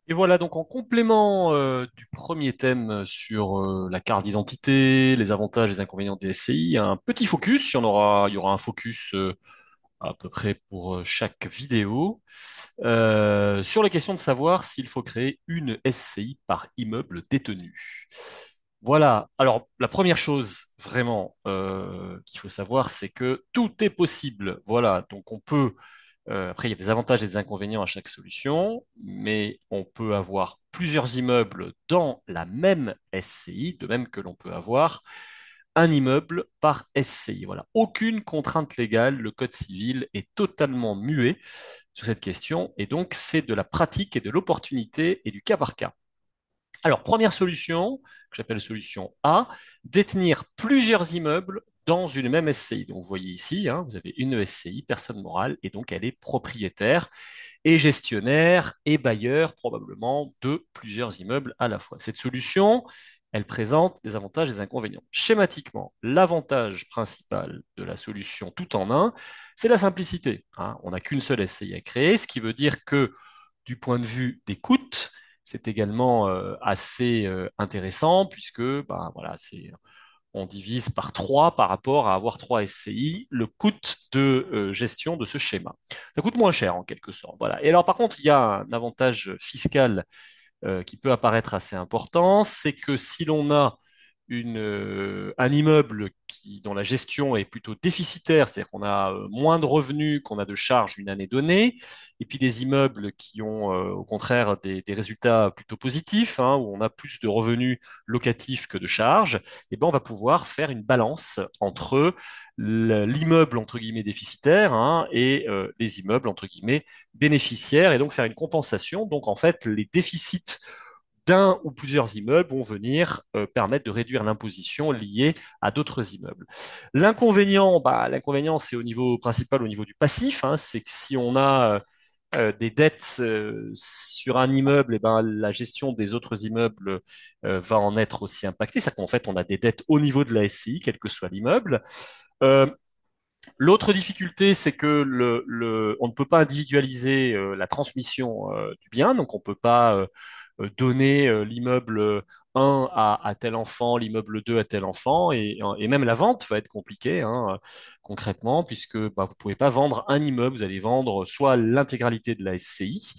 Et voilà, donc en complément du premier thème sur la carte d'identité, les avantages et les inconvénients des SCI, un petit focus, il y aura un focus à peu près pour chaque vidéo, sur la question de savoir s'il faut créer une SCI par immeuble détenu. Voilà, alors la première chose vraiment qu'il faut savoir, c'est que tout est possible. Voilà, donc on peut après, il y a des avantages et des inconvénients à chaque solution, mais on peut avoir plusieurs immeubles dans la même SCI, de même que l'on peut avoir un immeuble par SCI. Voilà, aucune contrainte légale, le Code civil est totalement muet sur cette question, et donc c'est de la pratique et de l'opportunité et du cas par cas. Alors, première solution, que j'appelle solution A, détenir plusieurs immeubles dans une même SCI. Donc, vous voyez ici, hein, vous avez une SCI, personne morale, et donc elle est propriétaire et gestionnaire et bailleur probablement de plusieurs immeubles à la fois. Cette solution, elle présente des avantages et des inconvénients. Schématiquement, l'avantage principal de la solution tout en un, c'est la simplicité, hein. On n'a qu'une seule SCI à créer, ce qui veut dire que du point de vue des coûts, c'est également assez intéressant puisque ben, voilà, on divise par 3 par rapport à avoir 3 SCI le coût de gestion de ce schéma. Ça coûte moins cher en quelque sorte. Voilà. Et alors par contre, il y a un avantage fiscal qui peut apparaître assez important, c'est que si l'on a un immeuble dont la gestion est plutôt déficitaire, c'est-à-dire qu'on a moins de revenus qu'on a de charges une année donnée, et puis des immeubles qui ont au contraire des résultats plutôt positifs, hein, où on a plus de revenus locatifs que de charges, et ben on va pouvoir faire une balance entre l'immeuble entre guillemets déficitaire, hein, et les immeubles entre guillemets bénéficiaires, et donc faire une compensation. Donc en fait, les déficits d'un ou plusieurs immeubles vont venir permettre de réduire l'imposition liée à d'autres immeubles. L'inconvénient, c'est au niveau principal, au niveau du passif, hein, c'est que si on a des dettes sur un immeuble, et ben, la gestion des autres immeubles va en être aussi impactée. C'est-à-dire qu'en fait, on a des dettes au niveau de la SCI, quel que soit l'immeuble. Euh, L'autre difficulté, c'est que on ne peut pas individualiser la transmission du bien, donc on ne peut pas donner l'immeuble 1 à tel enfant, l'immeuble 2 à tel enfant, et même la vente va être compliquée, hein, concrètement, puisque bah, vous ne pouvez pas vendre un immeuble, vous allez vendre soit l'intégralité de la SCI,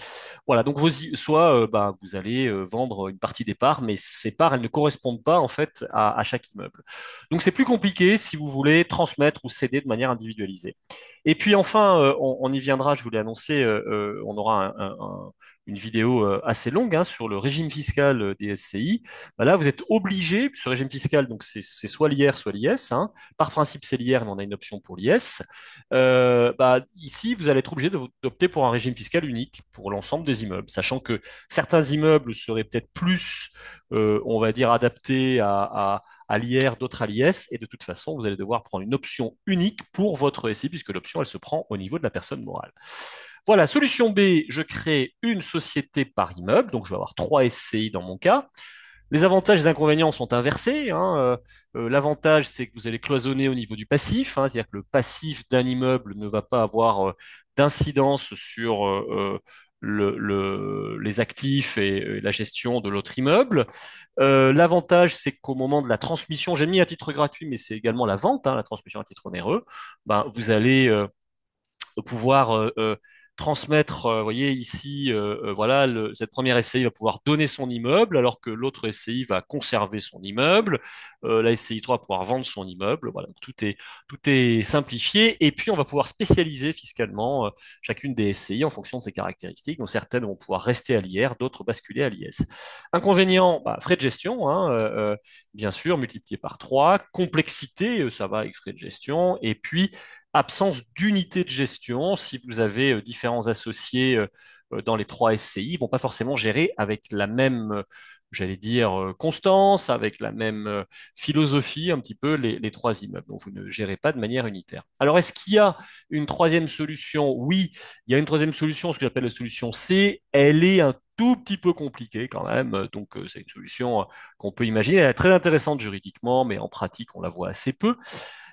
voilà, donc soit bah, vous allez vendre une partie des parts, mais ces parts, elles ne correspondent pas en fait à chaque immeuble. Donc c'est plus compliqué si vous voulez transmettre ou céder de manière individualisée. Et puis enfin, on y viendra, je vous l'ai annoncé, on aura une vidéo assez longue hein, sur le régime fiscal des SCI. Bah là, vous êtes obligé, ce régime fiscal, donc c'est soit l'IR, soit l'IS. Hein. Par principe, c'est l'IR, mais on a une option pour l'IS. Bah, ici, vous allez être obligé d'opter pour un régime fiscal unique pour l'ensemble des immeubles, sachant que certains immeubles seraient peut-être plus, on va dire, adaptés à l'IR, d'autres à l'IS, et de toute façon, vous allez devoir prendre une option unique pour votre SCI, puisque l'option, elle se prend au niveau de la personne morale. Voilà, solution B, je crée une société par immeuble, donc je vais avoir 3 SCI dans mon cas. Les avantages et les inconvénients sont inversés, hein. L'avantage, c'est que vous allez cloisonner au niveau du passif, hein, c'est-à-dire que le passif d'un immeuble ne va pas avoir d'incidence sur les actifs et la gestion de l'autre immeuble. L'avantage, c'est qu'au moment de la transmission, j'ai mis à titre gratuit, mais c'est également la vente, hein, la transmission à titre onéreux, ben, vous allez pouvoir transmettre, vous voyez ici, voilà, cette première SCI va pouvoir donner son immeuble, alors que l'autre SCI va conserver son immeuble, la SCI 3 va pouvoir vendre son immeuble, voilà, tout est simplifié, et puis on va pouvoir spécialiser fiscalement chacune des SCI en fonction de ses caractéristiques, donc certaines vont pouvoir rester à l'IR, d'autres basculer à l'IS. Inconvénient, bah, frais de gestion, hein, bien sûr, multiplié par 3, complexité, ça va avec frais de gestion, et puis absence d'unité de gestion. Si vous avez différents associés dans les 3 SCI, ils ne vont pas forcément gérer avec la même, j'allais dire, constance, avec la même philosophie, un petit peu, les 3 immeubles. Donc, vous ne gérez pas de manière unitaire. Alors, est-ce qu'il y a une troisième solution? Oui, il y a une troisième solution, ce que j'appelle la solution C. Elle est un tout petit peu compliquée quand même. Donc, c'est une solution qu'on peut imaginer. Elle est très intéressante juridiquement, mais en pratique, on la voit assez peu.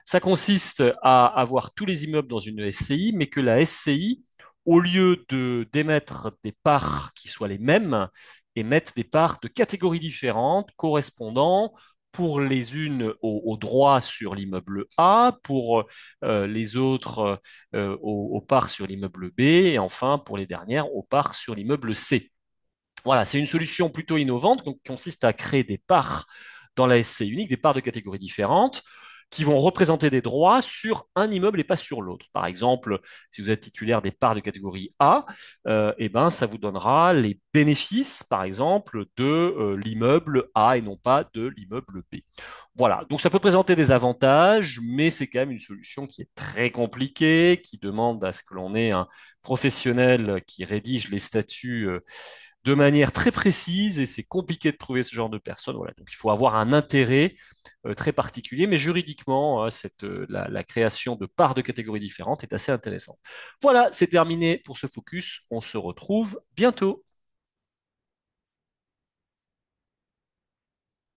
Ça consiste à avoir tous les immeubles dans une SCI, mais que la SCI au lieu de d'émettre des parts qui soient les mêmes, émettent des parts de catégories différentes correspondant pour les unes au droit sur l'immeuble A, pour les autres aux parts sur l'immeuble B, et enfin pour les dernières aux parts sur l'immeuble C. Voilà, c'est une solution plutôt innovante qui consiste à créer des parts dans la SC unique, des parts de catégories différentes qui vont représenter des droits sur un immeuble et pas sur l'autre. Par exemple, si vous êtes titulaire des parts de catégorie A, eh ben, ça vous donnera les bénéfices, par exemple, de l'immeuble A et non pas de l'immeuble B. Voilà, donc ça peut présenter des avantages, mais c'est quand même une solution qui est très compliquée, qui demande à ce que l'on ait un professionnel qui rédige les statuts de manière très précise et c'est compliqué de trouver ce genre de personnes. Voilà. Donc il faut avoir un intérêt très particulier, mais juridiquement, la création de parts de catégories différentes est assez intéressante. Voilà, c'est terminé pour ce focus. On se retrouve bientôt.